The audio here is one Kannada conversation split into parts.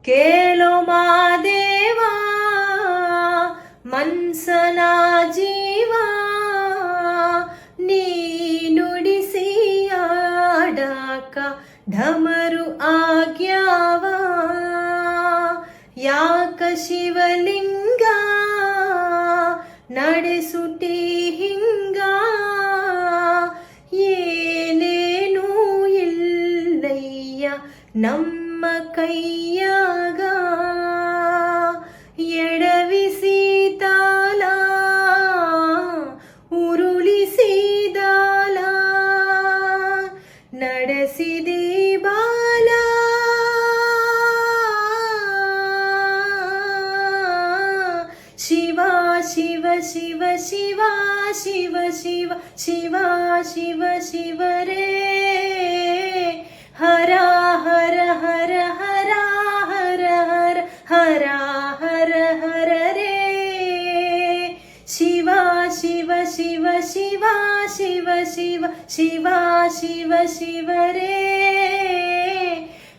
ಕೇಳೋ ಮಾದೇವ ಮನ್ಸನ ಜೀವ ನೀ ನುಡಿಸಿ ಆಡಾಕ ಢಮರು ಆಗ್ಯಾವ ಯಾಕ ಶಿವಲಿಂಗ ನಡೆಸುಟಿ ಹಿಂಗ ಏನೇನೂ ಇಲ್ಲಯ್ಯ ನಮ್ಮ ಕೈಯಾಗ ಎಡವಿಸಿ ತಾಲ ಉರುಳಿಸಿದಾಲ ನಡೆಸಿದಿ ಬಾಲ ಶಿವ ಶಿವ ಶಿವ ಶಿವ ಶಿವ ಶಿವ ಶಿವ ಶಿವ ಶಿವರೇ ಹರ ಹರ ಹರ ಹರ ಹರ ಹರ ಹರ ಹರ ಹರ ರೇ ಶಿವ ಶಿವ ಶಿವ ಶಿವ ಶಿವ ಶಿವ ಶಿವ ಶಿವ ಶಿವರೇ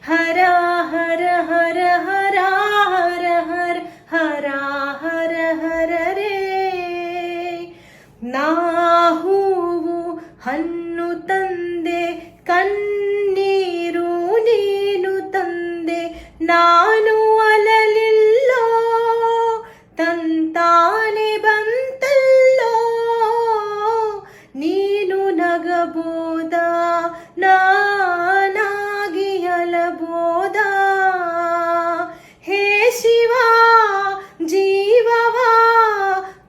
ಹರ ಹರ ಹರ ಹರ ಹರ ಹರ ಹರ ಹರ ಹರ ರೇ ನಾ ಹೂವು ಹಣ್ಣು ತಂದೆ ಕಣ್ಣೀರು ನೀನು ತಂದೆ ನಾನು ಅಲಲಿಲ್ಲೋ ತಂತಾನೆ ಬಂತಲ್ಲೋ ನೀನು ನಗಬೋದ ನಾನಾಗಿ ಅಲಬೋದ ಹೇ ಶಿವ ಜೀವವ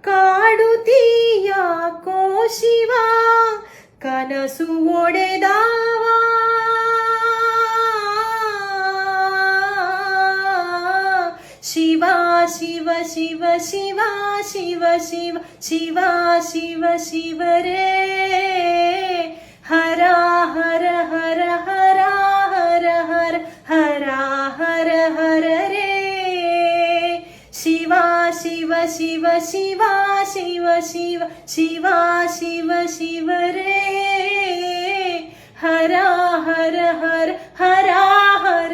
ಕಾಡುತ್ತೀಯ ಕೋ ಶಿವ ಕನಸು ಒಡೆದಾವ ಶಿವ ಶಿವ ಶಿವ ಶಿವ ಶಿವ ಶಿವ ಶಿವ ಶಿವ ಶಿವರೇ ಹರ ಹರ ಹರ ಹರ ಹರ ಹರ ಹರ ಹರ ಹರ ರೇ ಶಿವ ಶಿವ ಶಿವ ಶಿವ ಶಿವ ಶಿವ ಶಿವ ಶಿವ ಶಿವರೇ ಹರ ಹರ ಹರ ಹರ ಹರ